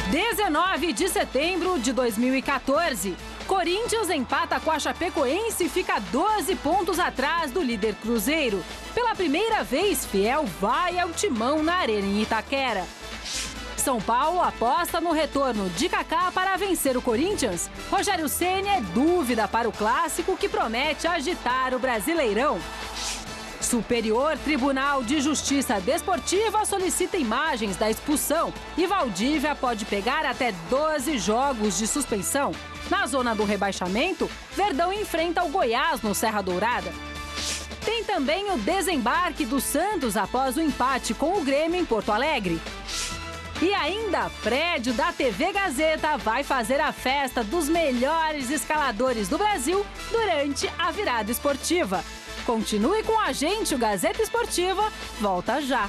19 de setembro de 2014. Corinthians empata com a Chapecoense e fica 12 pontos atrás do líder Cruzeiro. Pela primeira vez, Fiel vai ao timão na Arena em Itaquera. São Paulo aposta no retorno de Kaká para vencer o Corinthians. Rogério Ceni é dúvida para o clássico que promete agitar o Brasileirão. Superior Tribunal de Justiça Desportiva solicita imagens da expulsão e Valdívia pode pegar até 12 jogos de suspensão. Na zona do rebaixamento, Verdão enfrenta o Goiás no Serra Dourada. Tem também o desembarque do Santos após o empate com o Grêmio em Porto Alegre. E ainda, prédio da TV Gazeta vai fazer a festa dos melhores escaladores do Brasil durante a virada esportiva. Continue com a gente, o Gazeta Esportiva volta já.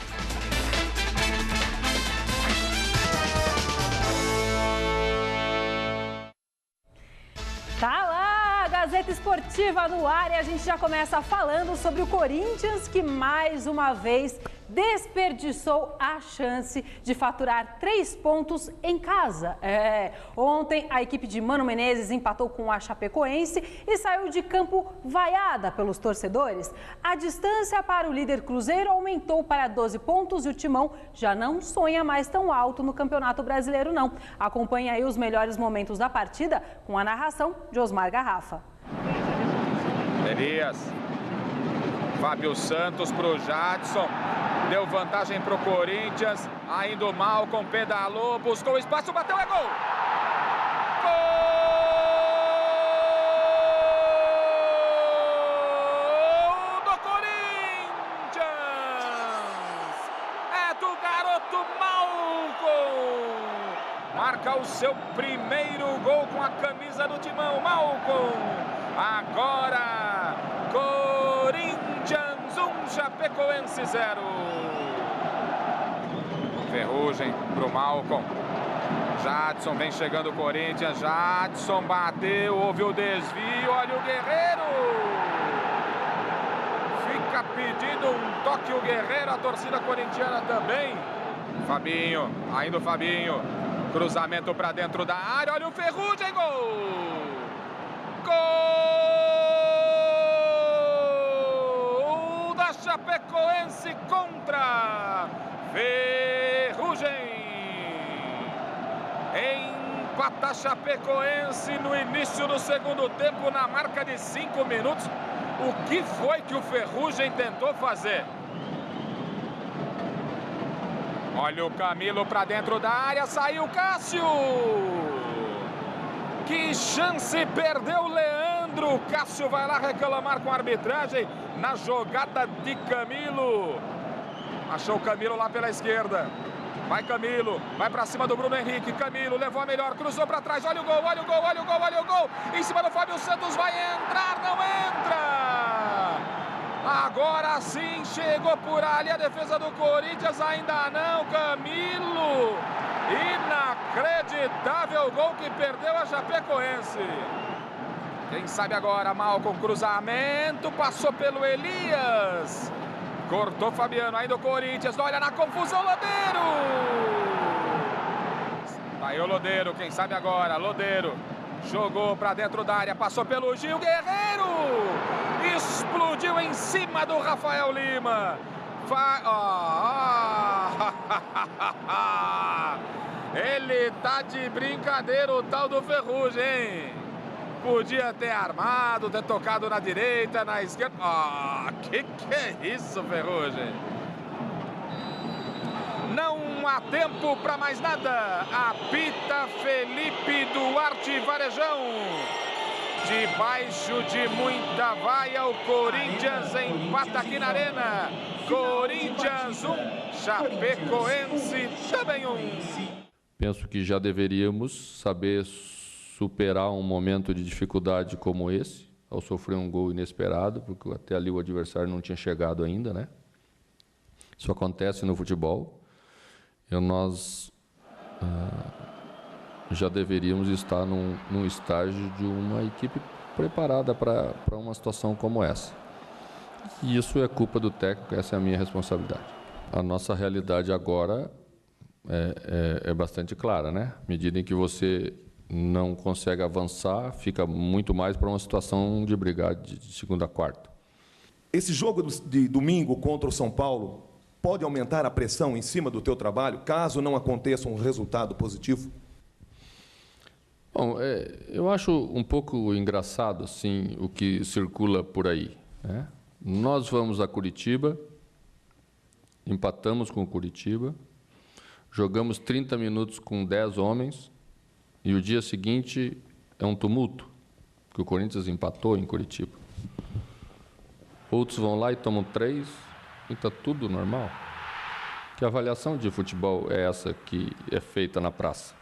Tá lá, Gazeta Esportiva no ar, e a gente já começa falando sobre o Corinthians, que mais uma vez desperdiçou a chance de faturar 3 pontos em casa. Ontem a equipe de Mano Menezes empatou com a Chapecoense e saiu de campo vaiada pelos torcedores. A distância para o líder Cruzeiro aumentou para 12 pontos e o Timão já não sonha mais tão alto no Campeonato Brasileiro, não. Acompanhe aí os melhores momentos da partida com a narração de Osmar Garrafa. Elias, Fábio Santos pro Jadson, deu vantagem pro Corinthians, ainda o Malcom pedalou, buscou espaço, bateu, é gol! Gol do Corinthians! É do garoto Malcom! Marca o seu primeiro gol com a camisa do Timão, Malcom! Agora, Corinthians 1, Chapecoense 0. Ferrugem pro Malcom. Jadson vem chegando o Corinthians. Jadson bateu, houve o desvio. Olha o Guerreiro. Fica pedindo um toque o Guerreiro. A torcida corintiana também. Fabinho, ainda o Fabinho. Cruzamento para dentro da área. Olha o Ferrugem, gol! Gol da Chapecoense contra Ferrugem. Empata a Chapecoense no início do segundo tempo, na marca de 5 minutos. O que foi que o Ferrugem tentou fazer? Olha o Camilo para dentro da área, saiu Cássio. Que chance perdeu o Leandro. Cássio vai lá reclamar com a arbitragem na jogada de Camilo. Achou o Camilo lá pela esquerda. Vai Camilo, vai para cima do Bruno Henrique. Camilo levou a melhor, cruzou para trás. Olha o gol, olha o gol, olha o gol, olha o gol. Em cima do Fábio Santos, vai entrar, não entra. Agora sim chegou por ali a defesa do Corinthians, ainda não, Camilo. Inacreditável gol que perdeu a Chapecoense. Quem sabe agora, Malcom, cruzamento, passou pelo Elias. Cortou Fabiano, ainda o Corinthians, olha na confusão, Lodeiro. Tá aí o Lodeiro, quem sabe agora, Lodeiro. Jogou para dentro da área, passou pelo Gil, Guerreiro. Explodiu em cima do Rafael Lima. Ele tá de brincadeira, o tal do Ferrugem, hein? Podia ter armado, ter tocado na direita, na esquerda. Que é isso, Ferrugem? Não há tempo para mais nada. Apita Felipe Duarte Varejão. Debaixo de muita vaia, o Corinthians empata aqui na Arena. Corinthians 1, Chapecoense também 1. Penso que já deveríamos saber superar um momento de dificuldade como esse, ao sofrer um gol inesperado, porque até ali o adversário não tinha chegado ainda, né? Isso acontece no futebol. E nós já deveríamos estar num estágio de uma equipe preparada para uma situação como essa. E isso é culpa do técnico, essa é a minha responsabilidade. A nossa realidade agora é bastante clara, né? À medida em que você não consegue avançar, fica muito mais para uma situação de brigar de segunda a quarta. Esse jogo de domingo contra o São Paulo pode aumentar a pressão em cima do teu trabalho, caso não aconteça um resultado positivo? Bom, eu acho um pouco engraçado assim, o que circula por aí, né? Nós vamos a Curitiba, empatamos com o Curitiba, jogamos 30 minutos com 10 homens e o dia seguinte é um tumulto, que o Corinthians empatou em Curitiba. Outros vão lá e tomam 3 e está tudo normal. Que avaliação de futebol é essa que é feita na praça?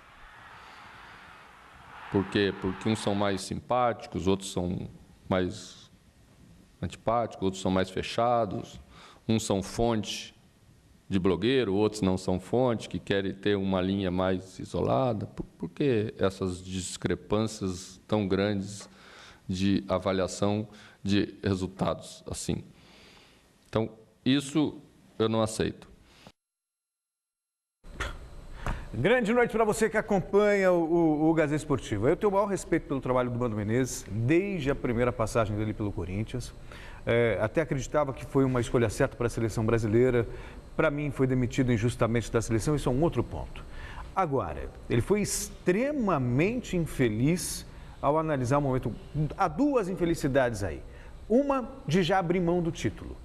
Por quê? Porque uns são mais simpáticos, outros são mais antipáticos, outros são mais fechados, uns são fonte de blogueiro, outros não são fonte, que querem ter uma linha mais isolada. Por que essas discrepâncias tão grandes de avaliação de resultados assim? Então, isso eu não aceito. Grande noite para você que acompanha o Gazeta Esportivo. Eu tenho o maior respeito pelo trabalho do Mano Menezes, desde a primeira passagem dele pelo Corinthians. Até acreditava que foi uma escolha certa para a seleção brasileira. Para mim, foi demitido injustamente da seleção, isso é um outro ponto. Agora, ele foi extremamente infeliz ao analisar o momento. Há duas infelicidades aí. Uma de já abrir mão do título.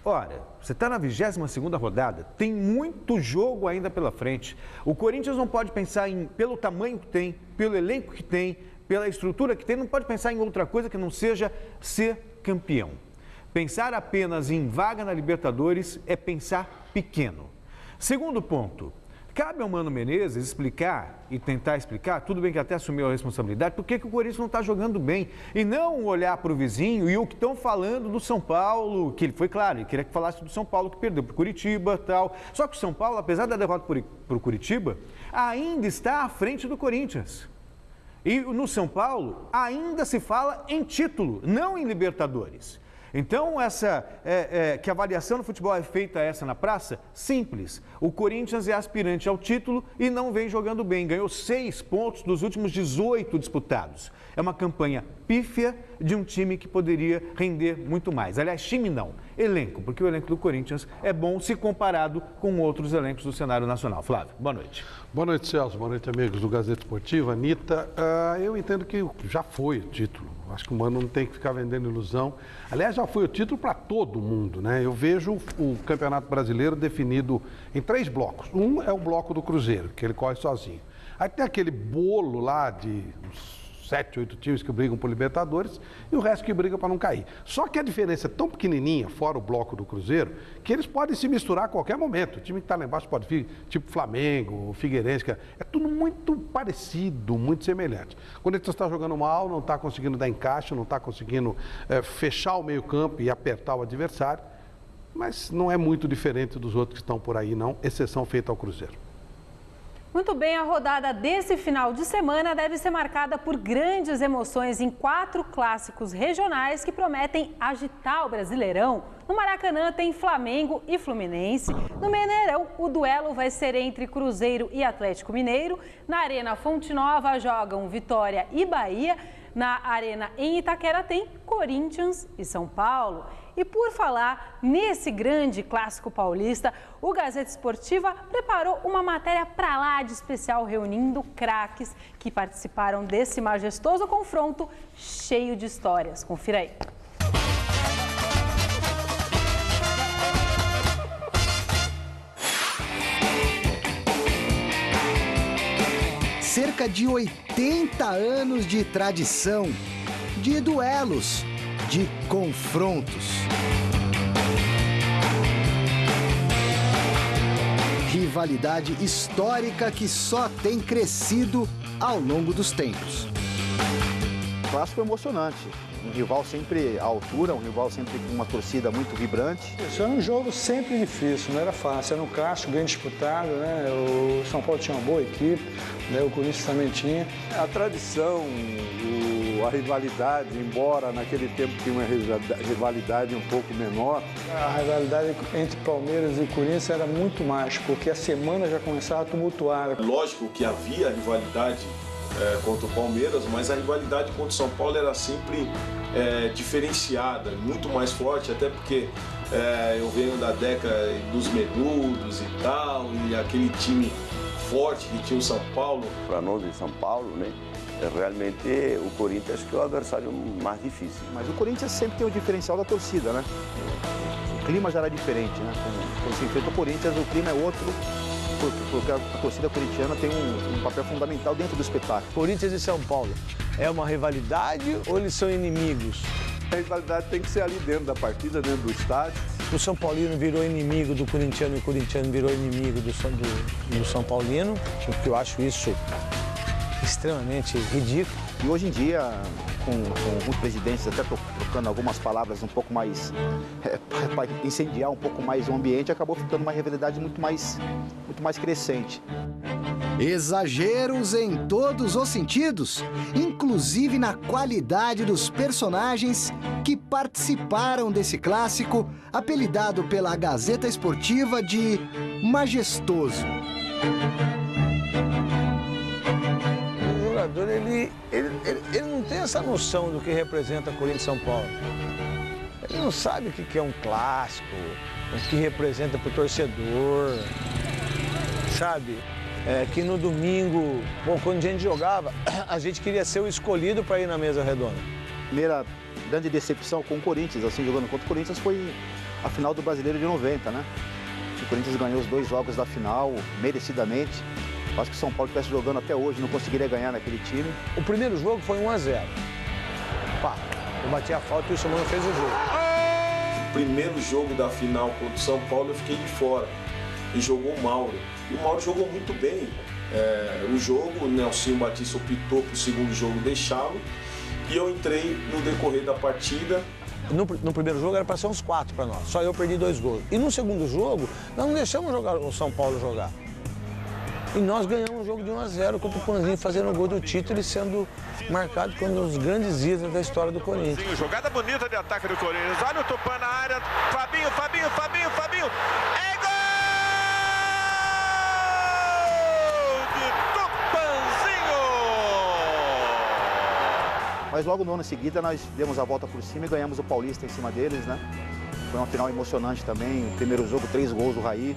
Ora, você está na 22ª rodada, tem muito jogo ainda pela frente. O Corinthians não pode pensar pelo tamanho que tem, pelo elenco que tem, pela estrutura que tem, não pode pensar em outra coisa que não seja ser campeão. Pensar apenas em vaga na Libertadores é pensar pequeno. Segundo ponto, cabe ao Mano Menezes explicar e tentar explicar, tudo bem que até assumiu a responsabilidade, por que o Corinthians não está jogando bem. E não olhar para o vizinho e o que estão falando do São Paulo, que ele foi claro, ele queria que falasse do São Paulo que perdeu para o Curitiba e tal. Só que o São Paulo, apesar da derrota para o Curitiba, ainda está à frente do Corinthians. E no São Paulo ainda se fala em título, não em Libertadores. Então, que a avaliação do futebol é feita essa na praça? Simples. O Corinthians é aspirante ao título e não vem jogando bem. Ganhou 6 pontos dos últimos 18 disputados. É uma campanha pífia de um time que poderia render muito mais. Aliás, time não, elenco, porque o elenco do Corinthians é bom se comparado com outros elencos do cenário nacional. Flávio, boa noite. Boa noite, Celso. Boa noite, amigos do Gazeta Esportiva. Anitta, eu entendo que já foi o título. Acho que o Mano não tem que ficar vendendo ilusão. Aliás, já foi o título para todo mundo, né? Eu vejo o Campeonato Brasileiro definido em 3 blocos. Um é o bloco do Cruzeiro, que ele corre sozinho. Aí tem aquele bolo lá de uns 7, 8 times que brigam por Libertadores e o resto que briga para não cair. Só que a diferença é tão pequenininha, fora o bloco do Cruzeiro, que eles podem se misturar a qualquer momento. O time que está lá embaixo pode vir, tipo Flamengo, Figueirense, é tudo muito parecido, muito semelhante. Quando ele está jogando mal, não está conseguindo dar encaixe, não está conseguindo fechar o meio-campo e apertar o adversário, mas não é muito diferente dos outros que estão por aí, não, exceção feita ao Cruzeiro. Muito bem, a rodada desse final de semana deve ser marcada por grandes emoções em 4 clássicos regionais que prometem agitar o Brasileirão. No Maracanã tem Flamengo e Fluminense. No Mineirão, o duelo vai ser entre Cruzeiro e Atlético Mineiro. Na Arena Fonte Nova jogam Vitória e Bahia. Na Arena em Itaquera tem Corinthians e São Paulo. E por falar nesse grande clássico paulista, o Gazeta Esportiva preparou uma matéria pra lá de especial reunindo craques que participaram desse majestoso confronto cheio de histórias. Confira aí. Cerca de 80 anos de tradição, de duelos, de confrontos. Rivalidade histórica que só tem crescido ao longo dos tempos. Clássico emocionante. Um rival sempre à altura, um rival sempre com uma torcida muito vibrante. Isso era um jogo sempre difícil, não era fácil. Era um clássico bem disputado, né? O São Paulo tinha uma boa equipe, né? O Corinthians também tinha. A tradição, a rivalidade, embora naquele tempo tinha uma rivalidade um pouco menor. A rivalidade entre Palmeiras e Corinthians era muito mais, porque a semana já começava a tumultuar. Lógico que havia rivalidade contra o Palmeiras, mas a rivalidade contra o São Paulo era sempre diferenciada, muito mais forte, até porque eu venho da década dos menudos e tal, e aquele time forte que tinha o São Paulo. Para nós de São Paulo, né, realmente o Corinthians que é o adversário mais difícil. Mas o Corinthians sempre tem o diferencial da torcida, né? O clima já era diferente, né? Quando se enfrenta o Corinthians, o clima é outro, porque a torcida corintiana tem um papel fundamental dentro do espetáculo. Corinthians e São Paulo, é uma rivalidade ou eles são inimigos? A rivalidade tem que ser ali dentro da partida, dentro do estádio. O São Paulino virou inimigo do corintiano e o corintiano virou inimigo do São Paulino, porque eu acho isso extremamente ridículo. E hoje em dia, com alguns presidentes até trocando algumas palavras um pouco mais, para incendiar um pouco mais o ambiente, acabou ficando uma rivalidade muito mais crescente. Exageros em todos os sentidos, inclusive na qualidade dos personagens que participaram desse clássico, apelidado pela Gazeta Esportiva de Majestoso. O jogador, ele não tem essa noção do que representa Corinthians e São Paulo. Ele não sabe o que é um clássico, o que representa para o torcedor, sabe? Que no domingo, bom, quando a gente jogava, a gente queria ser o escolhido para ir na mesa redonda. Primeira grande decepção com o Corinthians, assim, jogando contra o Corinthians, foi a final do Brasileiro de 90, né? O Corinthians ganhou os 2 jogos da final, merecidamente. Acho que o São Paulo estivesse jogando até hoje, não conseguiria ganhar naquele time. O primeiro jogo foi 1-0. Pá, eu bati a falta e o Simão fez o jogo. O primeiro jogo da final contra o São Paulo eu fiquei de fora e jogou o Mauro. E o Mauro jogou muito bem o jogo, o Nelsinho Batista optou para o segundo jogo deixá-lo e eu entrei no decorrer da partida. No primeiro jogo era para ser uns 4 para nós, só eu perdi 2 gols. E no segundo jogo, nós não deixamos o São Paulo jogar. E nós ganhamos um jogo de 1-0 com o Tupanzinho fazendo o gol do título e sendo marcado como um dos grandes ídolos da história do Corinthians. Jogada bonita de ataque do Corinthians. Olha o Tupan na área. Fabinho. É gol de Tupanzinho! Mas logo no ano seguinte nós demos a volta por cima e ganhamos o Paulista em cima deles, né? Foi uma final emocionante também. O primeiro jogo, 3 gols do Raí.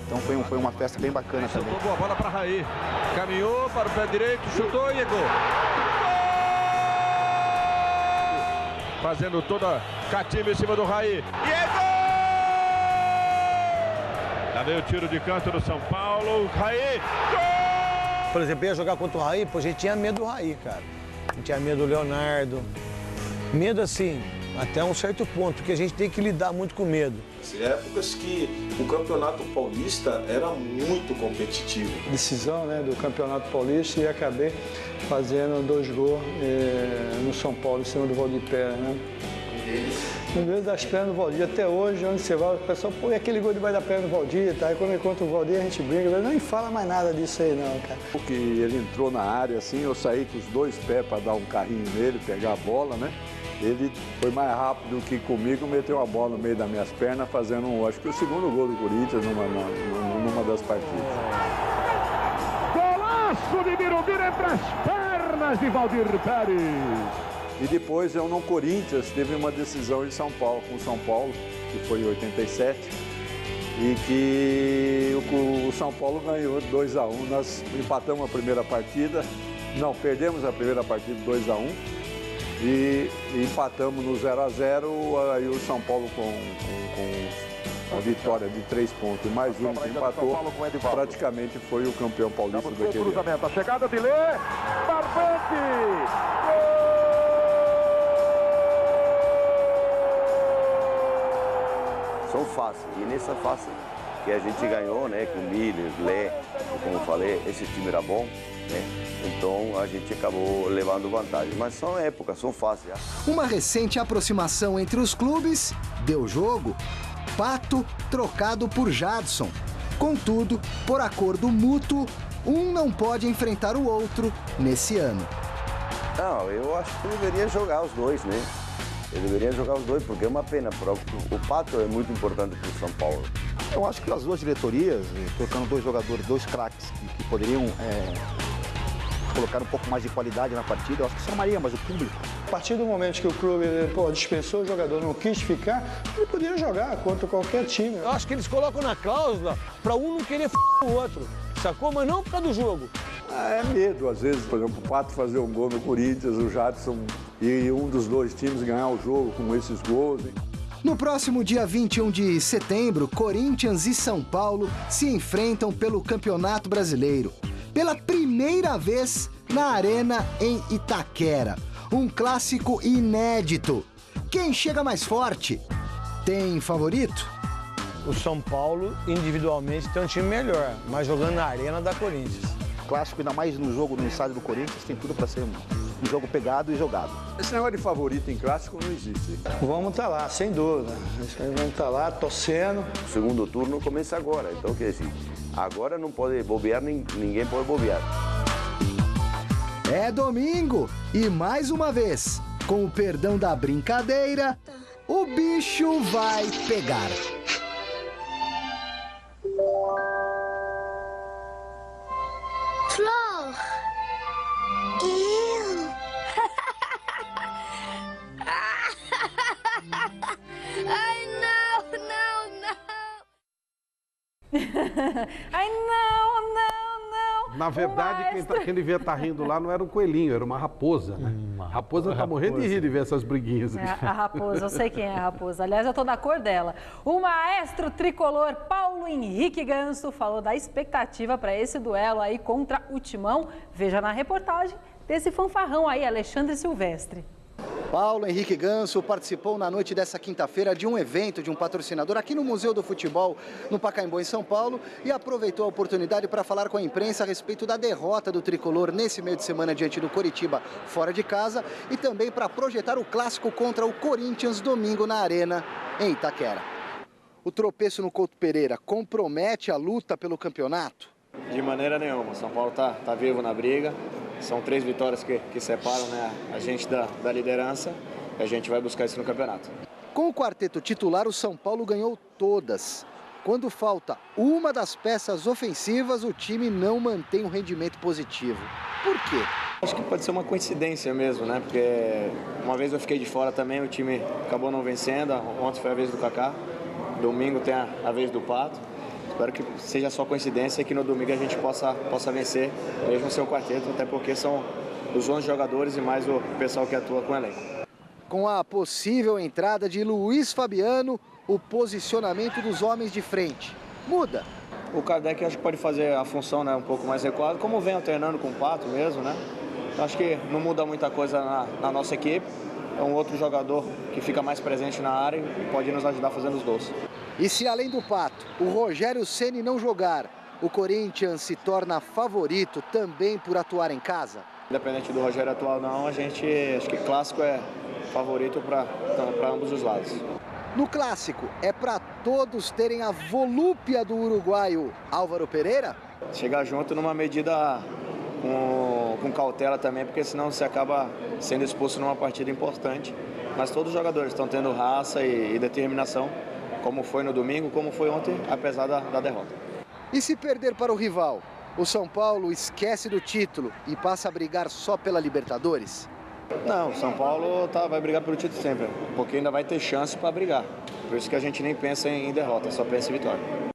Então foi uma festa bem bacana também. Boa bola para Raí. Caminhou para o pé direito, chutou e é gol. Fazendo toda catimba em cima do Raí. E é gol! Já veio o tiro de canto do São Paulo. Raí, gol! Por exemplo, ia jogar contra o Raí, pô, a gente tinha medo do Raí, cara. A gente tinha medo do Leonardo. Medo assim, até um certo ponto, porque a gente tem que lidar muito com medo. Épocas que o Campeonato Paulista era muito competitivo. Decisão, né, do Campeonato Paulista e acabei fazendo 2 gols no São Paulo, em cima do Valdir Pérez, né? No meio das pernas do Valdir, até hoje, onde você vai, o pessoal, pô, e aquele gol debaixo da perna do Valdir, tá? E quando eu encontro o Valdir, a gente brinca, mas nem fala mais nada disso aí não, cara. Porque ele entrou na área, assim, eu saí com os 2 pés para dar um carrinho nele, pegar a bola, né? Ele foi mais rápido que comigo, meteu a bola no meio das minhas pernas, fazendo, acho que o segundo gol do Corinthians numa das partidas. Golaço de Birubiru entre as pernas de Valdir Pérez. E depois, no Corinthians, teve uma decisão em São Paulo, com o São Paulo, que foi em 87, e que o São Paulo ganhou 2-1. Nós empatamos a primeira partida, não, perdemos a primeira partida 2-1. E empatamos no 0-0, aí o São Paulo com a vitória de 3 pontos e mais um que empatou, praticamente foi o campeão paulista daquele ano. A chegada de Lê, Barbante! São fáceis, e nessa fase que a gente ganhou, né, com Miller, Lé, como eu falei, esse time era bom, né? Então a gente acabou levando vantagem, mas são épocas, são fases. Uma recente aproximação entre os clubes deu jogo. Pato trocado por Jadson. Contudo, por acordo mútuo, um não pode enfrentar o outro nesse ano. Não, eu acho que deveria jogar os dois, né? Eu deveria jogar os dois, porque é uma pena. O Pato é muito importante para o São Paulo. Eu acho que as duas diretorias, colocando dois jogadores, dois craques que poderiam colocar um pouco mais de qualidade na partida, eu acho que isso armaria mais o público. A partir do momento que o clube dispensou o jogador, não quis ficar, ele poderia jogar contra qualquer time. Eu acho que eles colocam na cláusula para um não querer o outro, sacou? Mas não por causa do jogo. É medo, às vezes, por exemplo, o Pato fazer um gol no Corinthians, o Jadson e um dos dois times ganhar o jogo com esses gols. Hein? No próximo dia 21 de setembro, Corinthians e São Paulo se enfrentam pelo Campeonato Brasileiro. Pela primeira vez na Arena em Itaquera. Um clássico inédito. Quem chega mais forte? Tem favorito? O São Paulo, individualmente, tem um time melhor, mas jogando na Arena da Corinthians. Clássico, ainda mais no jogo no estádio do Corinthians, tem tudo para ser um jogo pegado e jogado. Esse negócio de favorito em clássico não existe. Vamos estar lá, sem dúvida. Vamos estar lá, torcendo. O segundo turno começa agora, então quer dizer, agora não pode bobear, ninguém pode bobear. É domingo e mais uma vez, com o perdão da brincadeira, o bicho vai pegar. Flor! Eu! Ai, não, não, não! Ai, não, não, não! Na verdade, quem devia estar rindo lá não era um coelhinho, era uma raposa, né? A raposa está morrendo de rir de ver essas briguinhas aqui. A raposa, eu sei quem é a raposa. Aliás, eu tô da cor dela. O maestro tricolor Paulo Henrique Ganso falou da expectativa para esse duelo aí contra o Timão. Veja na reportagem desse fanfarrão aí, Alexandre Silvestre. Paulo Henrique Ganso participou na noite dessa quinta-feira de um evento de um patrocinador aqui no Museu do Futebol, no Pacaembu, em São Paulo, e aproveitou a oportunidade para falar com a imprensa a respeito da derrota do tricolor nesse meio de semana diante do Coritiba, fora de casa, e também para projetar o clássico contra o Corinthians domingo na Arena, em Itaquera. O tropeço no Couto Pereira compromete a luta pelo campeonato? De maneira nenhuma. São Paulo tá vivo na briga. São 3 vitórias que separam, né, a gente da liderança. E a gente vai buscar isso no campeonato. Com o quarteto titular, o São Paulo ganhou todas. Quando falta uma das peças ofensivas, o time não mantém um rendimento positivo. Por quê? Acho que pode ser uma coincidência mesmo, né? Porque uma vez eu fiquei de fora também, o time acabou não vencendo. Ontem foi a vez do Kaká. Domingo tem a vez do Pato. Espero que seja só coincidência e que no domingo a gente possa vencer, mesmo sem o quarteto, até porque são os 11 jogadores e mais o pessoal que atua com o elenco. Com a possível entrada de Luiz Fabiano, o posicionamento dos homens de frente muda. O Kardec acho que pode fazer a função, né, um pouco mais recuado, como vem alternando com o Pato mesmo, né? Acho que não muda muita coisa na nossa equipe. É um outro jogador que fica mais presente na área e pode nos ajudar fazendo os gols. E se além do Pato, o Rogério Ceni não jogar, o Corinthians se torna favorito também por atuar em casa? Independente do Rogério atuar ou não, acho que clássico é favorito para ambos os lados. No clássico, é para todos terem a volúpia do uruguaio Álvaro Pereira? Chegar junto numa medida com cautela também, porque senão você acaba sendo expulso numa partida importante. Mas todos os jogadores estão tendo raça e determinação, como foi no domingo, como foi ontem, apesar da derrota. E se perder para o rival, o São Paulo esquece do título e passa a brigar só pela Libertadores? Não, o São Paulo vai brigar pelo título sempre, porque ainda vai ter chance para brigar. Por isso que a gente nem pensa em derrota, só pensa em vitória.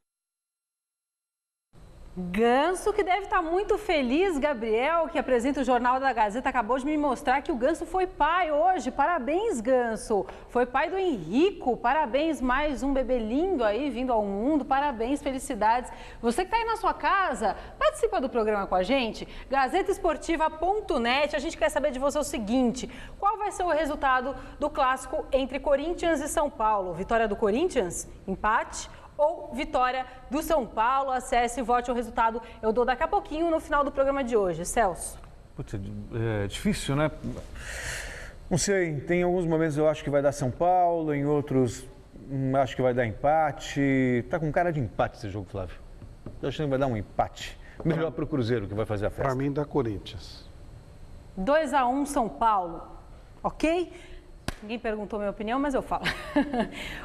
Ganso, que deve estar muito feliz, Gabriel, que apresenta o Jornal da Gazeta, acabou de me mostrar que o Ganso foi pai hoje. Parabéns, Ganso. Foi pai do Henrico. Parabéns, mais um bebê lindo aí vindo ao mundo. Parabéns, felicidades. Você que está aí na sua casa, participa do programa com a gente. GazetaEsportiva.net. A gente quer saber de você o seguinte: qual vai ser o resultado do clássico entre Corinthians e São Paulo? Vitória do Corinthians? Empate? Ou vitória do São Paulo? Acesse e vote o resultado. Eu dou daqui a pouquinho no final do programa de hoje. Celso. Putz, é difícil, né? Não sei, tem alguns momentos eu acho que vai dar São Paulo, em outros acho que vai dar empate. Tá com cara de empate esse jogo, Flávio. Estou achando que vai dar um empate. Melhor para o Cruzeiro, que vai fazer a festa. Para mim, dá Corinthians. 2-1 São Paulo, ok? Ninguém perguntou minha opinião, mas eu falo.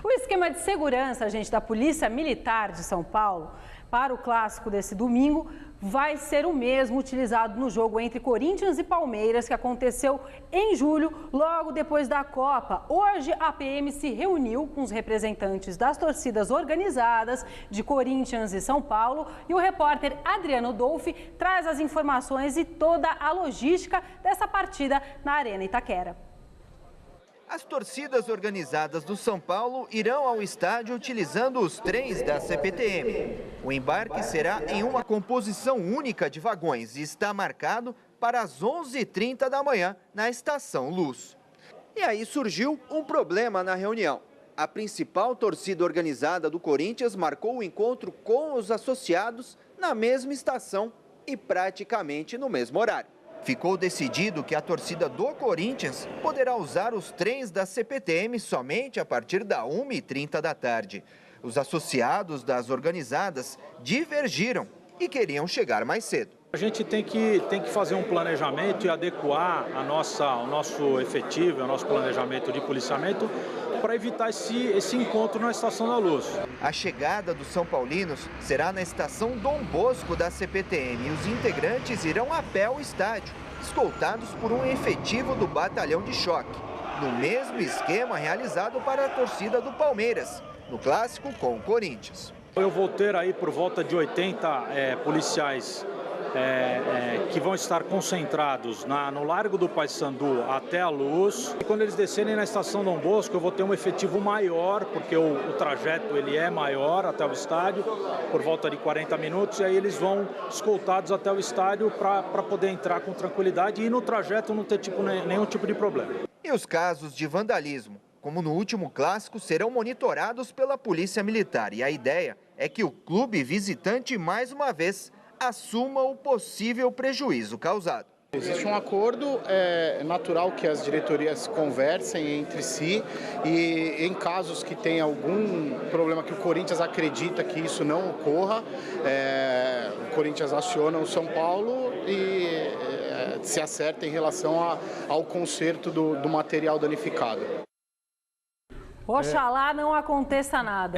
O esquema de segurança, gente, da Polícia Militar de São Paulo para o clássico desse domingo vai ser o mesmo utilizado no jogo entre Corinthians e Palmeiras, que aconteceu em julho, logo depois da Copa. Hoje, a PM se reuniu com os representantes das torcidas organizadas de Corinthians e São Paulo e o repórter Adriano Dolfi traz as informações e toda a logística dessa partida na Arena Itaquera. As torcidas organizadas do São Paulo irão ao estádio utilizando os trens da CPTM. O embarque será em uma composição única de vagões e está marcado para as 11h30 da manhã na Estação Luz. E aí surgiu um problema na reunião. A principal torcida organizada do Corinthians marcou o encontro com os associados na mesma estação e praticamente no mesmo horário. Ficou decidido que a torcida do Corinthians poderá usar os trens da CPTM somente a partir da 1h30 da tarde. Os associados das organizadas divergiram e queriam chegar mais cedo. A gente tem que fazer um planejamento e adequar o nosso efetivo, o nosso planejamento de policiamento para evitar esse encontro na Estação da Luz. A chegada dos São Paulinos será na Estação Dom Bosco da CPTM e os integrantes irão a pé ao estádio, escoltados por um efetivo do Batalhão de Choque, no mesmo esquema realizado para a torcida do Palmeiras, no clássico com o Corinthians. Eu vou ter aí por volta de 80 policiais que vão estar concentrados no Largo do Paissandu até a Luz. E quando eles descerem na Estação Dom Bosco, eu vou ter um efetivo maior, porque o trajeto ele é maior até o estádio, por volta de 40 minutos, e aí eles vão escoltados até o estádio para poder entrar com tranquilidade e no trajeto não ter nenhum tipo de problema. E os casos de vandalismo, como no último clássico, serão monitorados pela Polícia Militar. E a ideia é que o clube visitante, mais uma vez, assuma o possível prejuízo causado. Existe um acordo, é natural que as diretorias conversem entre si e em casos que tem algum problema que o Corinthians acredita que isso não ocorra, o Corinthians aciona o São Paulo e se acerta em relação ao conserto do material danificado. Oxalá não aconteça nada.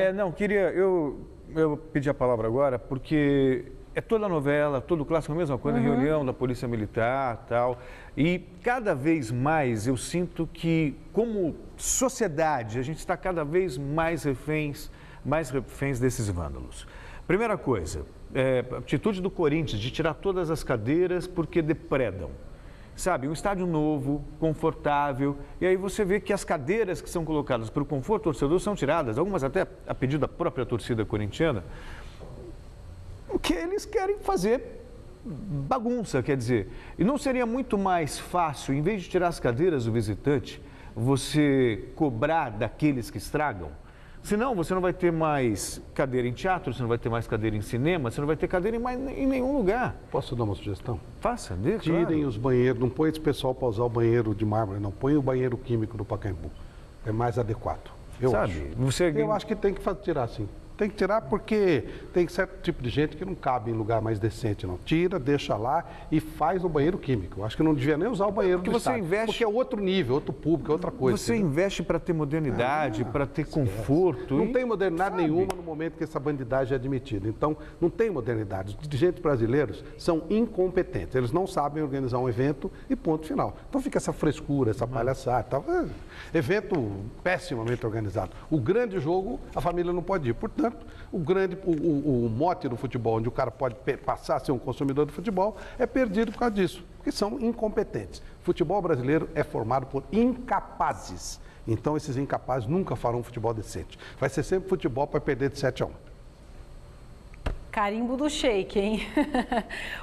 Eu pedi a palavra agora porque é toda a novela, todo o clássico, a mesma coisa, reunião da Polícia Militar e tal. E cada vez mais eu sinto que, como sociedade, a gente está cada vez mais reféns desses vândalos. Primeira coisa, a atitude do Corinthians de tirar todas as cadeiras porque depredam. Sabe, um estádio novo, confortável, e aí você vê que as cadeiras que são colocadas para o conforto do torcedor são tiradas, algumas até a pedido da própria torcida corintiana, porque eles querem fazer bagunça, quer dizer. E não seria muito mais fácil, em vez de tirar as cadeiras do visitante, você cobrar daqueles que estragam? Senão, você não vai ter mais cadeira em teatro, você não vai ter mais cadeira em cinema, você não vai ter cadeira em nenhum lugar. Posso dar uma sugestão? Faça, Tirem claro. os banheiros, não põe esse pessoal para usar o banheiro de mármore, não. Põe o banheiro químico do Pacaembu. É mais adequado. Eu acho que tem que tirar, sim. Tem que tirar porque tem certo tipo de gente que não cabe em lugar mais decente, não. Tira, deixa lá e faz o banheiro químico. Eu acho que não devia nem usar o banheiro do estádio, porque é outro nível, outro público, é outra coisa. Você investe para ter modernidade, para ter conforto. Não tem modernidade nenhuma no momento que essa bandidagem é admitida. Então, não tem modernidade. Os dirigentes brasileiros são incompetentes. Eles não sabem organizar um evento e ponto final. Então fica essa frescura, essa palhaçada. Tal. Evento pessimamente organizado. O grande jogo, a família não pode ir. Portanto, o mote do futebol, onde o cara pode passar a ser um consumidor do futebol, é perdido por causa disso, porque são incompetentes. O futebol brasileiro é formado por incapazes. Então, esses incapazes nunca farão um futebol decente. Vai ser sempre futebol para perder de 7-1. Carimbo do Sheik, hein?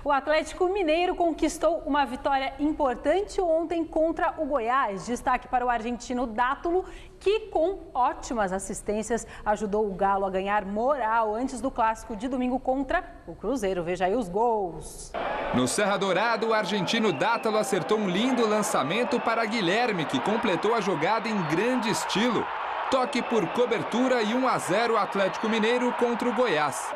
O Atlético Mineiro conquistou uma vitória importante ontem contra o Goiás. Destaque para o argentino Dátulo, que com ótimas assistências ajudou o Galo a ganhar moral antes do clássico de domingo contra o Cruzeiro. Veja aí os gols. No Serra Dourada, o argentino Dátulo acertou um lindo lançamento para Guilherme, que completou a jogada em grande estilo. Toque por cobertura e 1-0 Atlético Mineiro contra o Goiás.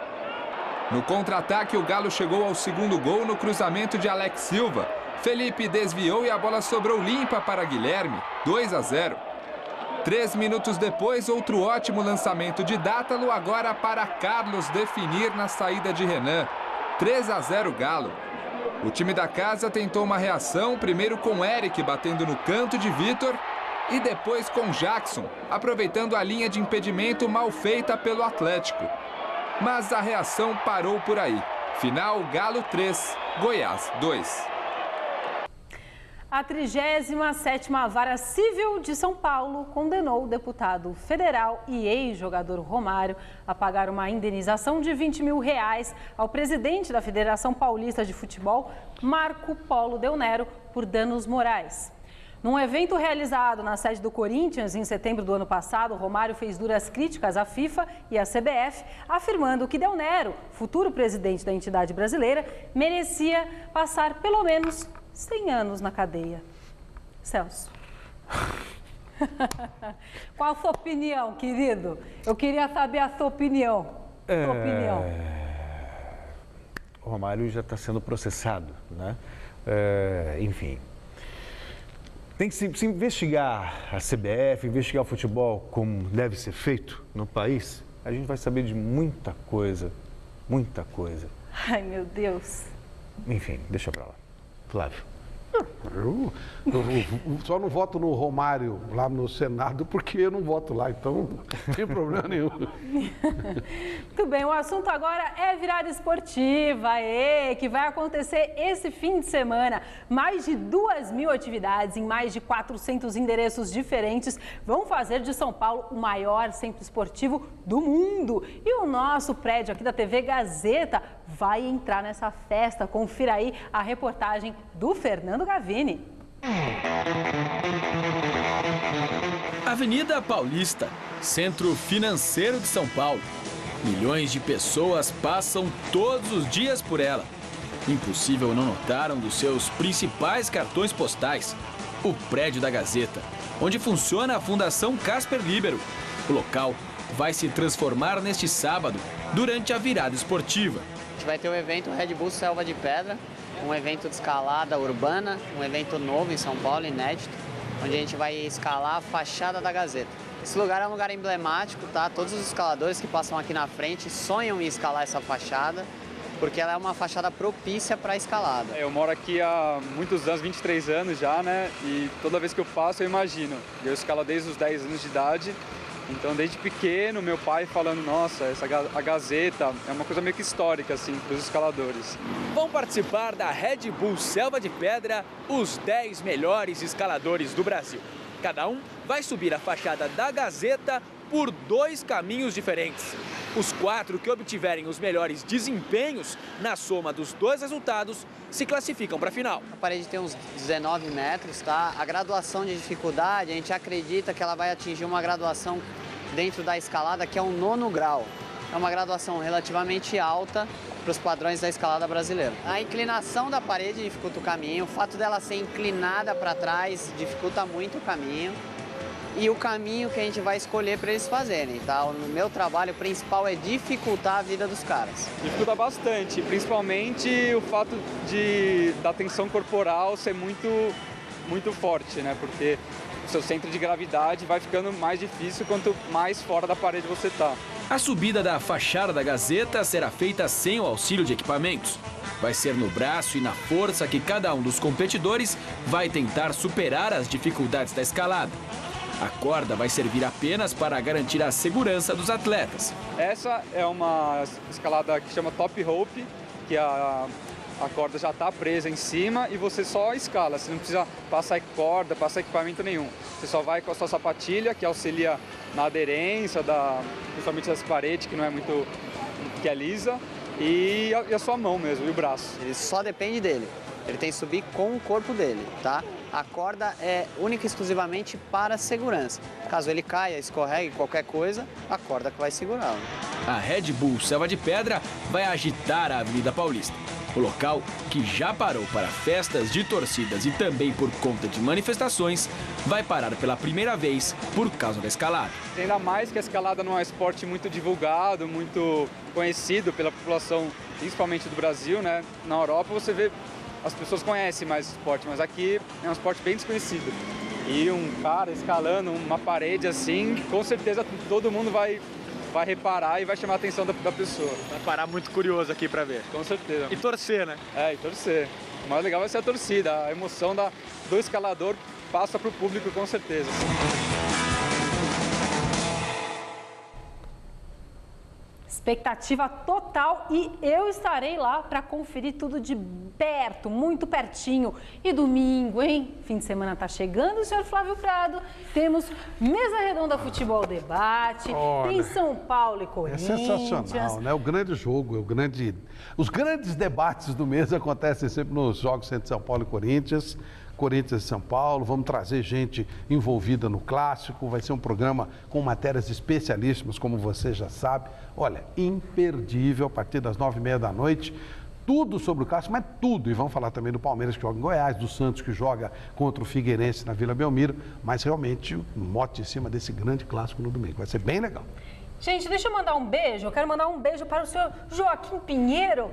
No contra-ataque, o Galo chegou ao segundo gol no cruzamento de Alex Silva. Felipe desviou e a bola sobrou limpa para Guilherme, 2-0. 3 minutos depois, outro ótimo lançamento de Dátalo, agora para Carlos definir na saída de Renan. 3-0 Galo. O time da casa tentou uma reação, primeiro com Eric batendo no canto de Vitor e depois com Jackson, aproveitando a linha de impedimento mal feita pelo Atlético. Mas a reação parou por aí. Final Galo 3, Goiás 2. A 37ª Vara Civil de São Paulo condenou o deputado federal e ex-jogador Romário a pagar uma indenização de R$20 mil ao presidente da Federação Paulista de Futebol, Marco Polo Del Nero, por danos morais. Num evento realizado na sede do Corinthians em setembro do ano passado, Romário fez duras críticas à FIFA e à CBF, afirmando que Del Nero, futuro presidente da entidade brasileira, merecia passar pelo menos 100 anos na cadeia. Celso. Qual a sua opinião, querido? Eu queria saber a sua opinião. O Romário já está sendo processado, né? Enfim. Tem que se investigar a CBF, investigar o futebol como deve ser feito no país, a gente vai saber de muita coisa, muita coisa. Ai, meu Deus. Enfim, deixa pra lá. Flávio. Eu só não voto no Romário lá no Senado porque eu não voto lá, então não tem problema nenhum. Muito bem, o assunto agora é virada esportiva, que vai acontecer esse fim de semana. Mais de 2.000 atividades em mais de 400 endereços diferentes vão fazer de São Paulo o maior centro esportivo do mundo. E o nosso prédio aqui da TV Gazeta vai entrar nessa festa. Confira aí a reportagem do Fernando Gavini. Avenida Paulista, centro financeiro de São Paulo. Milhões de pessoas passam todos os dias por ela. Impossível não notar um dos seus principais cartões postais, o prédio da Gazeta, onde funciona a Fundação Casper Libero. O local vai se transformar neste sábado, durante a virada esportiva. A gente vai ter o evento Red Bull Selva de Pedra, um evento de escalada urbana, um evento novo em São Paulo, inédito, onde a gente vai escalar a fachada da Gazeta. Esse lugar é um lugar emblemático, tá? Todos os escaladores que passam aqui na frente sonham em escalar essa fachada, porque ela é uma fachada propícia para a escalada. Eu moro aqui há muitos anos, 23 anos já, né? E toda vez que eu passo eu imagino. Eu escalo desde os 10 anos de idade. Então, desde pequeno, meu pai falando, nossa, a Gazeta é uma coisa meio que histórica, assim, para os escaladores. Vão participar da Red Bull Selva de Pedra os 10 melhores escaladores do Brasil. Cada um vai subir a fachada da Gazeta por 2 caminhos diferentes. Os 4 que obtiverem os melhores desempenhos na soma dos 2 resultados se classificam para a final. A parede tem uns 19 metros, tá? A graduação de dificuldade, a gente acredita que ela vai atingir uma graduação dentro da escalada que é um 9º grau. É uma graduação relativamente alta para os padrões da escalada brasileira. A inclinação da parede dificulta o caminho, o fato dela ser inclinada para trás dificulta muito o caminho. E o caminho que a gente vai escolher para eles fazerem, tá? O meu trabalho principal é dificultar a vida dos caras. Dificulta bastante, principalmente o fato da tensão corporal ser muito forte, né? Porque o seu centro de gravidade vai ficando mais difícil quanto mais fora da parede você está. A subida da fachada da Gazeta será feita sem o auxílio de equipamentos. Vai ser no braço e na força que cada um dos competidores vai tentar superar as dificuldades da escalada. A corda vai servir apenas para garantir a segurança dos atletas. Essa é uma escalada que chama top rope, que a corda já está presa em cima e você só escala. Você não precisa passar corda, passar equipamento nenhum. Você só vai com a sua sapatilha, que auxilia na aderência, principalmente das paredes, que não é muito, que é lisa, e a sua mão mesmo, e o braço. Ele só depende dele. Ele tem que subir com o corpo dele, tá? A corda é única e exclusivamente para segurança. Caso ele caia, escorregue, qualquer coisa, a corda que vai segurá-lo. A Red Bull Selva de Pedra vai agitar a Avenida Paulista. O local, que já parou para festas de torcidas e também por conta de manifestações, vai parar pela primeira vez por causa da escalada. Ainda mais que a escalada não é um esporte muito divulgado, muito conhecido pela população, principalmente do Brasil, né? Na Europa você vê, as pessoas conhecem mais o esporte, mas aqui é um esporte bem desconhecido. E um cara escalando uma parede assim, com certeza todo mundo vai reparar e vai chamar a atenção da pessoa. Vai parar muito curioso aqui para ver. Com certeza. E torcer, né? E torcer. O mais legal vai ser a torcida, a emoção do escalador passa para o público com certeza. Expectativa total e eu estarei lá para conferir tudo de perto, muito pertinho. E domingo, hein? Fim de semana tá chegando, senhor Flávio Prado. Temos Mesa Redonda Futebol Debate, tem São Paulo e Corinthians. É sensacional, né? O grande jogo, os grandes debates do mês acontecem sempre nos jogos entre São Paulo e Corinthians. Corinthians e São Paulo, vamos trazer gente envolvida no clássico, vai ser um programa com matérias especialíssimas, como você já sabe. Olha, imperdível, a partir das 9h30 da noite, tudo sobre o clássico, mas tudo. E vamos falar também do Palmeiras que joga em Goiás, do Santos que joga contra o Figueirense na Vila Belmiro, mas realmente um mote em cima desse grande clássico no domingo, vai ser bem legal. Gente, deixa eu mandar um beijo, eu quero mandar um beijo para o senhor Joaquim Pinheiro.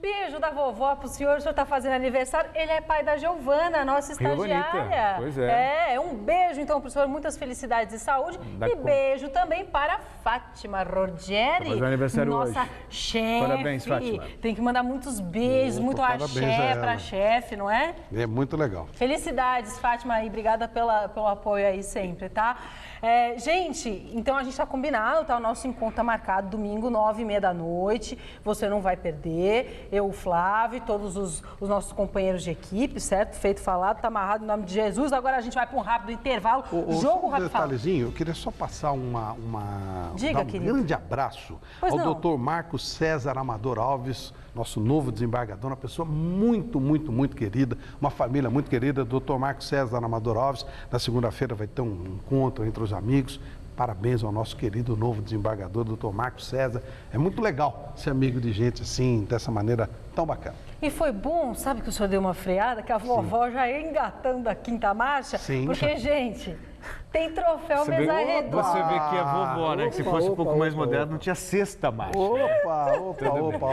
Beijo da vovó pro senhor está fazendo aniversário. Ele é pai da Giovana, nossa estagiária. Pois é. Um beijo então pro senhor, muitas felicidades e saúde. Beijo também para Fátima Rogeri, fazer aniversário nossa hoje. chefe. Parabéns, Fátima. Tem que mandar muitos beijos, muito axé pra chefe, não é? É muito legal. Felicidades, Fátima, e obrigada pelo apoio aí sempre, tá? Gente, então a gente tá combinado, tá? O nosso encontro tá marcado domingo, 9h30 da noite. Você não vai perder. Eu, o Flávio, todos os nossos companheiros de equipe, certo? Feito, falado, tá amarrado em nome de Jesus. Agora a gente vai para um rápido intervalo. Jogo rápido. Detalhezinho, eu queria só passar Diga, um grande abraço ao doutor Marcos César Amador Alves, nosso novo desembargador, uma pessoa muito, muito, muito querida, uma família muito querida, doutor Marcos César Amador Alves. Na segunda-feira vai ter um encontro entre os amigos. Parabéns ao nosso querido novo desembargador, doutor Marcos César. É muito legal ser amigo de gente assim, dessa maneira tão bacana. E foi bom, sabe que o senhor deu uma freada, que a vovó já ia engatando a quinta marcha? Sim. Porque, gente, tem troféu Mesa Redonda. Você vê que é vovó, né? Que se fosse um pouco mais moderno, não tinha sexta marcha. Opa.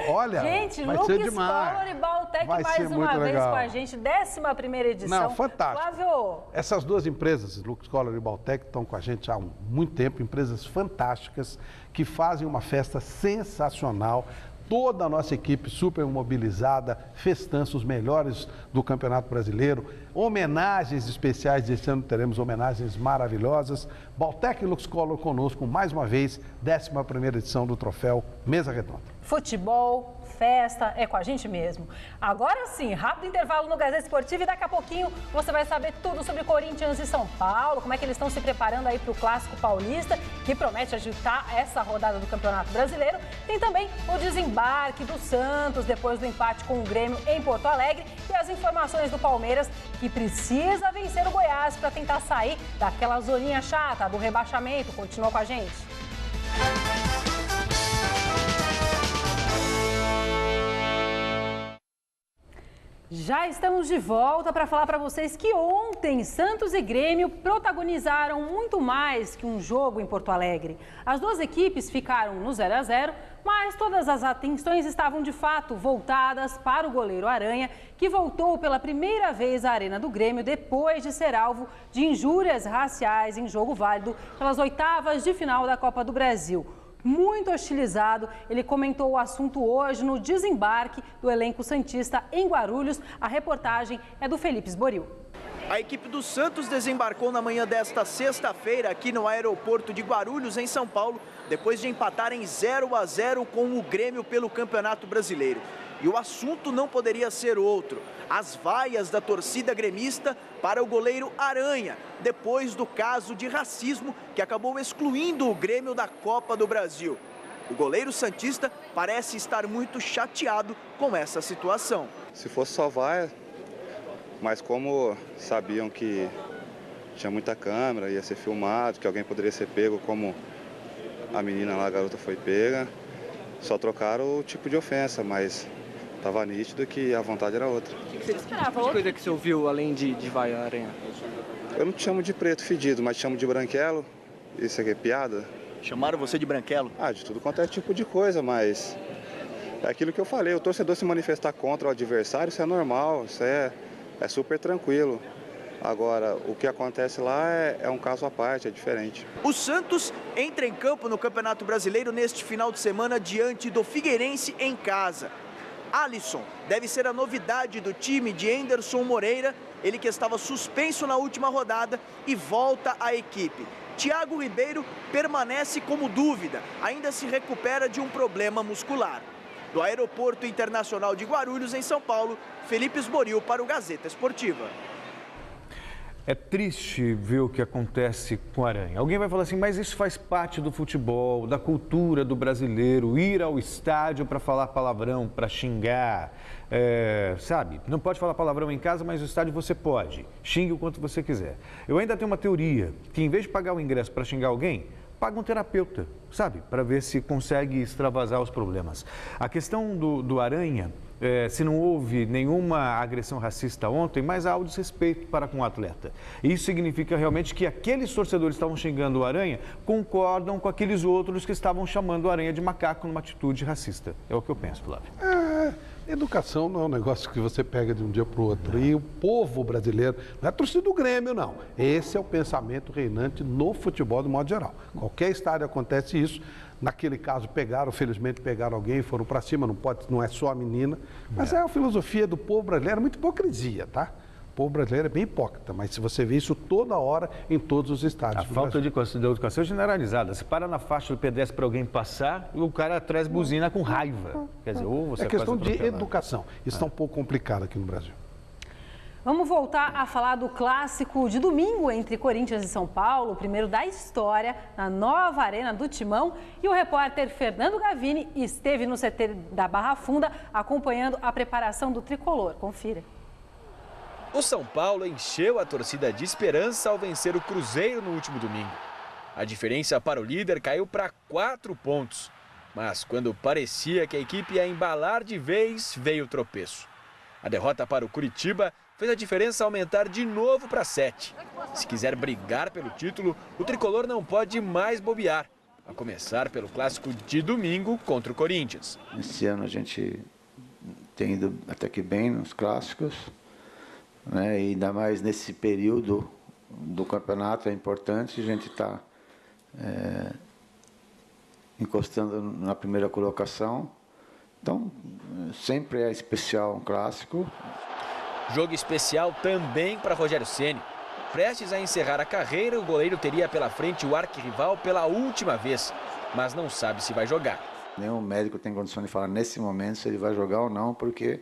Olha, gente, vai Lucas ser demais. Collor e Baltec Vai mais ser uma muito vez legal. com a gente, 11ª edição. Não, fantástico. Flávio. Essas duas empresas, Lucas Collor e Baltec, estão com a gente há muito tempo, empresas fantásticas que fazem uma festa sensacional. Toda a nossa equipe super mobilizada, festança, os melhores do Campeonato Brasileiro. Homenagens especiais, esse ano teremos homenagens maravilhosas. Baltec e Lux Collor conosco mais uma vez, 11ª edição do troféu Mesa Redonda. Futebol, festa, é com a gente mesmo. Agora sim, rápido intervalo no Gazeta Esportiva e daqui a pouquinho você vai saber tudo sobre Corinthians e São Paulo, como é que eles estão se preparando aí para o Clássico Paulista, que promete agitar essa rodada do Campeonato Brasileiro. Tem também o desembarque do Santos depois do empate com o Grêmio em Porto Alegre e as informações do Palmeiras, que precisa vencer o Goiás para tentar sair daquela zoninha chata do rebaixamento. Continua com a gente. Já estamos de volta para falar para vocês que ontem Santos e Grêmio protagonizaram muito mais que um jogo em Porto Alegre. As duas equipes ficaram no 0-0, mas todas as atenções estavam de fato voltadas para o goleiro Aranha, que voltou pela primeira vez à Arena do Grêmio depois de ser alvo de injúrias raciais em jogo válido pelas oitavas de final da Copa do Brasil. Muito hostilizado, ele comentou o assunto hoje no desembarque do elenco santista em Guarulhos. A reportagem é do Felipe Esboril. A equipe do Santos desembarcou na manhã desta sexta-feira aqui no aeroporto de Guarulhos, em São Paulo, depois de empatar em 0-0 com o Grêmio pelo Campeonato Brasileiro. E o assunto não poderia ser outro: as vaias da torcida gremista para o goleiro Aranha, depois do caso de racismo que acabou excluindo o Grêmio da Copa do Brasil. O goleiro santista parece estar muito chateado com essa situação. Se fosse só vaia, mas como sabiam que tinha muita câmera, ia ser filmado, que alguém poderia ser pego como a menina lá, a garota, foi pega, só trocaram o tipo de ofensa, mas Tava nítido que a vontade era outra. O que você esperava? Que coisa que você ouviu além de vaiar a Aranha? Eu não te chamo de preto fedido, mas te chamo de branquelo. Isso aqui é piada. Chamaram você de branquelo? Ah, de tudo quanto é tipo de coisa, mas é aquilo que eu falei, o torcedor se manifestar contra o adversário, isso é normal, isso é super tranquilo. Agora, o que acontece lá é um caso à parte, é diferente. O Santos entra em campo no Campeonato Brasileiro neste final de semana diante do Figueirense em casa. Alisson deve ser a novidade do time de Anderson Moreira, ele que estava suspenso na última rodada e volta à equipe. Thiago Ribeiro permanece como dúvida, ainda se recupera de um problema muscular. Do Aeroporto Internacional de Guarulhos, em São Paulo, Felipe Esboril para o Gazeta Esportiva. É triste ver o que acontece com a Aranha. Alguém vai falar assim, mas isso faz parte do futebol, da cultura do brasileiro, ir ao estádio para falar palavrão, para xingar, sabe? Não pode falar palavrão em casa, mas no estádio você pode. Xingue o quanto você quiser. Eu ainda tenho uma teoria, que em vez de pagar o ingresso para xingar alguém, paga um terapeuta, sabe? Para ver se consegue extravasar os problemas. A questão do Aranha... se não houve nenhuma agressão racista ontem, mas há o desrespeito para com o atleta. Isso significa realmente que aqueles torcedores que estavam xingando o Aranha concordam com aqueles outros que estavam chamando o Aranha de macaco numa atitude racista. É o que eu penso, Flávio. Educação não é um negócio que você pega de um dia para o outro. E o povo brasileiro, não é a torcida do Grêmio, não. Esse é o pensamento reinante no futebol, de modo geral. Qualquer estádio acontece isso. Naquele caso, felizmente pegaram alguém e foram para cima, não é só a menina. Mas é a filosofia do povo brasileiro, é muita hipocrisia, tá? O povo brasileiro é bem hipócrita, mas se você vê isso toda hora em todos os estádios. A falta de educação é generalizada. Você para na faixa do pedestre para alguém passar e o cara atrás buzina com raiva. Quer dizer, ou você é questão de educação. Isso está um pouco complicado aqui no Brasil. Vamos voltar a falar do clássico de domingo entre Corinthians e São Paulo, o primeiro da história, na nova Arena do Timão. E o repórter Fernando Gavini esteve no CT da Barra Funda acompanhando a preparação do tricolor. Confira. O São Paulo encheu a torcida de esperança ao vencer o Cruzeiro no último domingo. A diferença para o líder caiu para 4 pontos. Mas quando parecia que a equipe ia embalar de vez, veio o tropeço. A derrota para o Curitiba fez a diferença aumentar de novo para 7. Se quiser brigar pelo título, o tricolor não pode mais bobear, a começar pelo clássico de domingo contra o Corinthians. Esse ano a gente tem ido até que bem nos clássicos, né? E ainda mais nesse período do campeonato é importante a gente estar encostando na primeira colocação. Então, sempre é especial um clássico. Jogo especial também para Rogério Ceni. Prestes a encerrar a carreira, o goleiro teria pela frente o arquirrival pela última vez, mas não sabe se vai jogar. Nenhum médico tem condição de falar nesse momento se ele vai jogar ou não, porque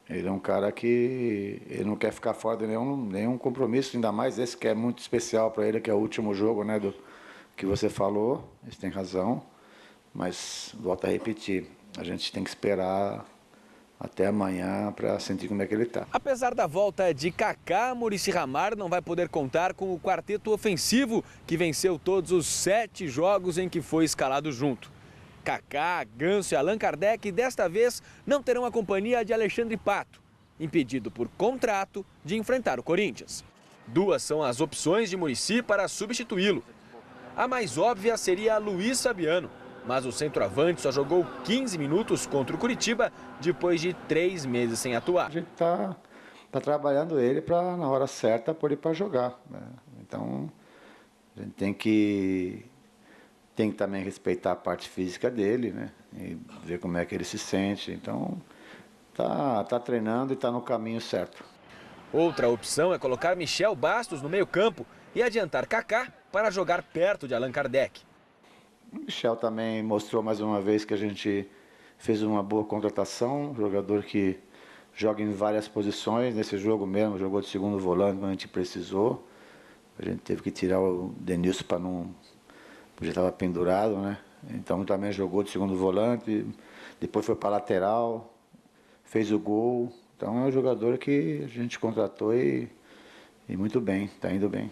ele é um cara que ele não quer ficar fora de nenhum compromisso, ainda mais esse que é muito especial para ele, que é o último jogo, né, do que você falou. Você tem razão, mas volto a repetir, a gente tem que esperar até amanhã para sentir como é que ele está. Apesar da volta de Kaká, Muricy Ramalho não vai poder contar com o quarteto ofensivo que venceu todos os 7 jogos em que foi escalado junto. Kaká, Ganso e Allan Kardec desta vez não terão a companhia de Alexandre Pato, impedido por contrato de enfrentar o Corinthians. 2 são as opções de Muricy para substituí-lo. A mais óbvia seria Luiz Fabiano, mas o centroavante só jogou 15 minutos contra o Curitiba depois de 3 meses sem atuar. A gente está trabalhando ele para, na hora certa, pôr ele para jogar, né? Então, a gente tem que também respeitar a parte física dele, né? E ver como é que ele se sente. Então, tá treinando e está no caminho certo. Outra opção é colocar Michel Bastos no meio-campo e adiantar Kaká para jogar perto de Allan Kardec. O Michel também mostrou mais uma vez que a gente fez uma boa contratação, um jogador que joga em várias posições. Nesse jogo mesmo, jogou de segundo volante quando a gente precisou. A gente teve que tirar o Denilson para não... porque já estava pendurado, né? Então também jogou de segundo volante, depois foi para lateral, fez o gol. Então é um jogador que a gente contratou e muito bem, está indo bem.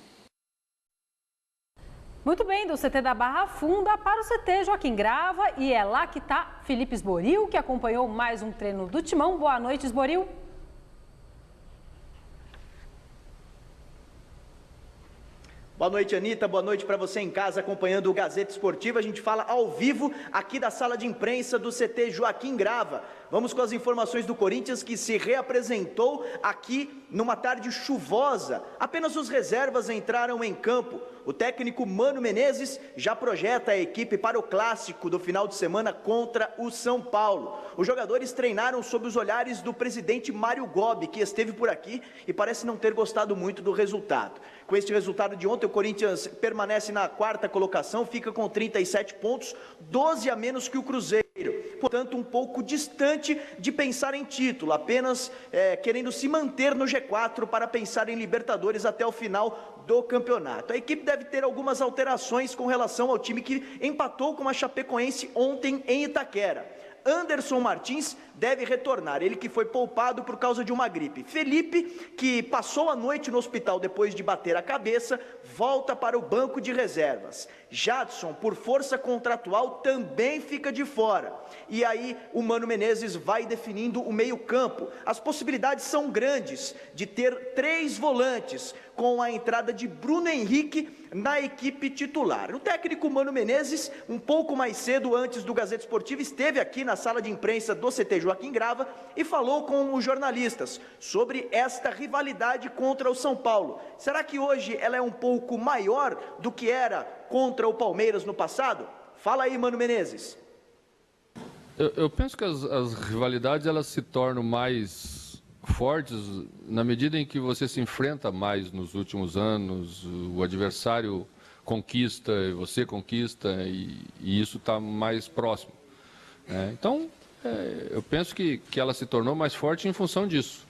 Muito bem, do CT da Barra Funda para o CT Joaquim Grava, e é lá que está Felipe Esboril, que acompanhou mais um treino do Timão. Boa noite, Esboril. Boa noite, Anitta. Boa noite para você em casa acompanhando o Gazeta Esportiva. A gente fala ao vivo aqui da sala de imprensa do CT Joaquim Grava. Vamos com as informações do Corinthians, que se reapresentou aqui numa tarde chuvosa. Apenas os reservas entraram em campo. O técnico Mano Menezes já projeta a equipe para o clássico do final de semana contra o São Paulo. Os jogadores treinaram sob os olhares do presidente Mário Gobi, que esteve por aqui e parece não ter gostado muito do resultado. Com este resultado de ontem, o Corinthians permanece na 4ª colocação, fica com 37 pontos, 12 a menos que o Cruzeiro. Portanto, um pouco distante de pensar em título, apenas querendo se manter no G4 para pensar em Libertadores até o final do campeonato. A equipe deve ter algumas alterações com relação ao time que empatou com a Chapecoense ontem em Itaquera. Anderson Martins deve retornar, ele que foi poupado por causa de uma gripe. Felipe, que passou a noite no hospital depois de bater a cabeça, volta para o banco de reservas. Jadson, por força contratual, também fica de fora. E aí o Mano Menezes vai definindo o meio-campo. As possibilidades são grandes de ter 3 volantes, com a entrada de Bruno Henrique na equipe titular. O técnico Mano Menezes, um pouco mais cedo, antes do Gazeta Esportiva, esteve aqui na sala de imprensa do CT Joaquim Grava e falou com os jornalistas sobre esta rivalidade contra o São Paulo. Será que hoje ela é um pouco maior do que era contra o Palmeiras no passado? Fala aí, Mano Menezes. Eu penso que as rivalidades elas se tornam mais fortes na medida em que você se enfrenta mais nos últimos anos, o adversário conquista, você conquista e isso está mais próximo. Então, eu penso que ela se tornou mais forte em função disso,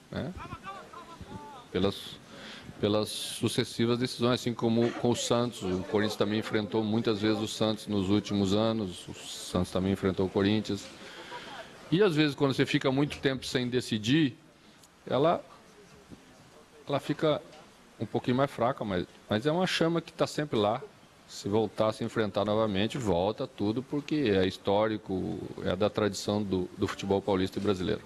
pelas sucessivas decisões, assim como com o Santos. O Corinthians também enfrentou muitas vezes o Santos nos últimos anos, o Santos também enfrentou o Corinthians. E às vezes quando você fica muito tempo sem decidir, ela fica um pouquinho mais fraca, mas é uma chama que está sempre lá. Se voltar a se enfrentar novamente, volta tudo, porque é histórico, é da tradição do futebol paulista e brasileiro.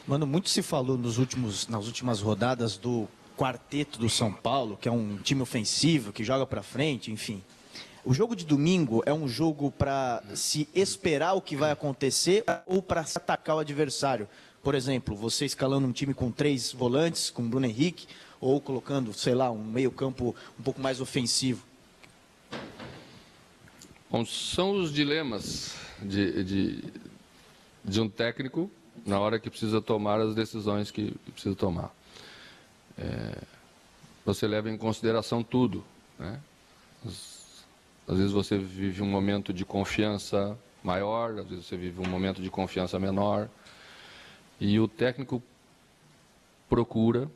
Mano, muito se falou nas últimas rodadas do quarteto do São Paulo, que é um time ofensivo, que joga para frente, enfim. O jogo de domingo é um jogo para se esperar o que vai acontecer ou para se atacar o adversário? Por exemplo, você escalando um time com 3 volantes, com Bruno Henrique, ou colocando, sei lá, um meio-campo um pouco mais ofensivo? Bom, são os dilemas de um técnico na hora que precisa tomar as decisões que precisa tomar. Você leva em consideração tudo, Às vezes você vive um momento de confiança maior, às vezes você vive um momento de confiança menor. E o técnico procura,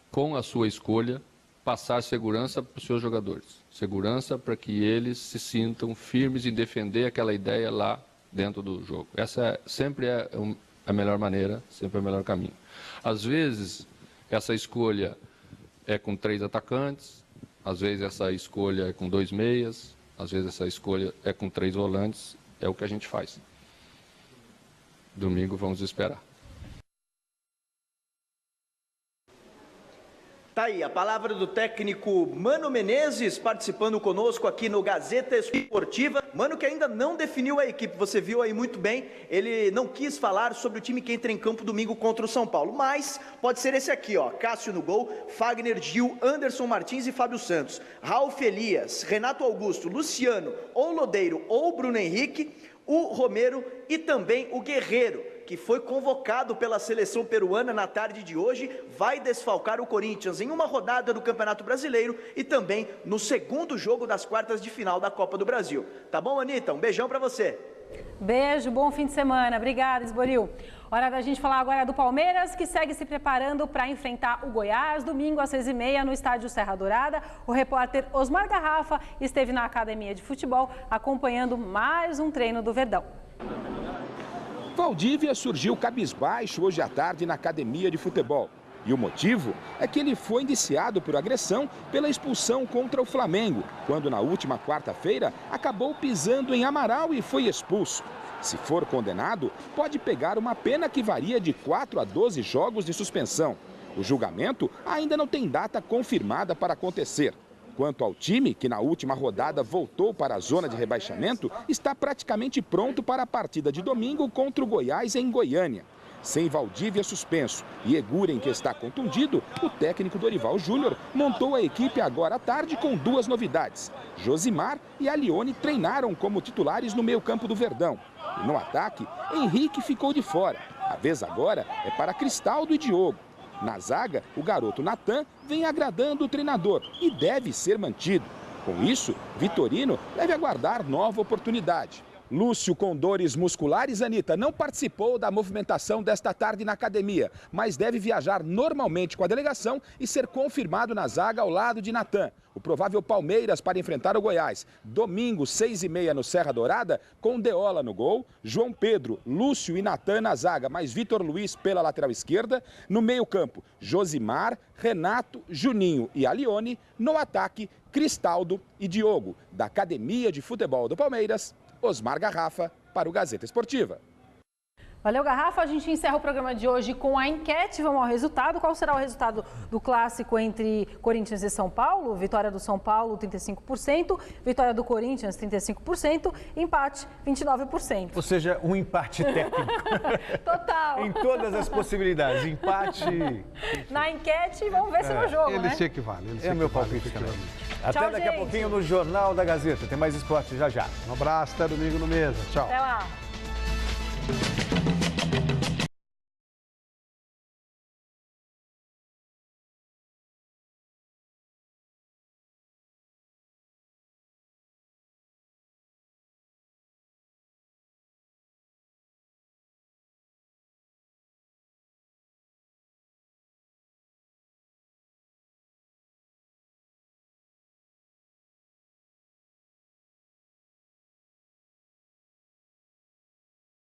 com a sua escolha, passar segurança para os seus jogadores. Segurança para que eles se sintam firmes em defender aquela ideia lá dentro do jogo. Essa sempre é a melhor maneira, sempre é o melhor caminho. Às vezes, essa escolha é com 3 atacantes, às vezes essa escolha é com 2 meias, às vezes essa escolha é com 3 volantes, é o que a gente faz. Domingo vamos esperar. Tá aí a palavra do técnico Mano Menezes participando conosco aqui no Gazeta Esportiva. Mano que ainda não definiu a equipe, você viu aí muito bem, ele não quis falar sobre o time que entra em campo domingo contra o São Paulo, mas pode ser esse aqui, ó: Cássio no gol, Fagner, Gil, Anderson Martins e Fábio Santos, Ralf Elias, Renato Augusto, Luciano, ou Lodeiro ou Bruno Henrique, o Romero e também o Guerreiro, que foi convocado pela seleção peruana na tarde de hoje, vai desfalcar o Corinthians em uma rodada do Campeonato Brasileiro e também no segundo jogo das quartas de final da Copa do Brasil. Tá bom, Anitta? Um beijão pra você. Beijo, bom fim de semana. Obrigada, Esboril. Hora da gente falar agora do Palmeiras, que segue se preparando para enfrentar o Goiás, domingo às 6h30 no estádio Serra Dourada. O repórter Osmar Garrafa esteve na academia de futebol acompanhando mais um treino do Verdão. Valdívia surgiu cabisbaixo hoje à tarde na academia de futebol. E o motivo é que ele foi indiciado por agressão pela expulsão contra o Flamengo, quando na última quarta-feira acabou pisando em Amaral e foi expulso. Se for condenado, pode pegar uma pena que varia de 4 a 12 jogos de suspensão. O julgamento ainda não tem data confirmada para acontecer. Quanto ao time, que na última rodada voltou para a zona de rebaixamento, está praticamente pronto para a partida de domingo contra o Goiás em Goiânia. Sem Valdívia suspenso e Eguren, que está contundido, o técnico Dorival Júnior montou a equipe agora à tarde com 2 novidades. Josimar e Alione treinaram como titulares no meio-campo do Verdão. E no ataque, Henrique ficou de fora. A vez agora é para Cristaldo e Diogo. Na zaga, o garoto Natan vem agradando o treinador e deve ser mantido. Com isso, Vitorino deve aguardar nova oportunidade. Lúcio, com dores musculares, Anitta, não participou da movimentação desta tarde na academia, mas deve viajar normalmente com a delegação e ser confirmado na zaga ao lado de Natan. O provável Palmeiras para enfrentar o Goiás. Domingo, 6h30 no Serra Dourada, com Deola no gol, João Pedro, Lúcio e Natan na zaga, mais Vitor Luiz pela lateral esquerda. No meio-campo, Josimar, Renato, Juninho e Alione. No ataque, Cristaldo e Diogo. Da Academia de Futebol do Palmeiras, Osmar Garrafa para o Gazeta Esportiva. Valeu, Garrafa. A gente encerra o programa de hoje com a enquete. Vamos ao resultado. Qual será o resultado do clássico entre Corinthians e São Paulo? Vitória do São Paulo, 35%. Vitória do Corinthians, 35%. Empate, 29%. Ou seja, um empate técnico. Total. Em todas as possibilidades. Empate. Na enquete, vamos ver se no jogo, né? Eles se equivalem. É meu palpite também. Até Tchau, daqui a pouquinho no Jornal da Gazeta. Tem mais esporte já já. Um abraço, até domingo no Mesa. Tchau. Até lá.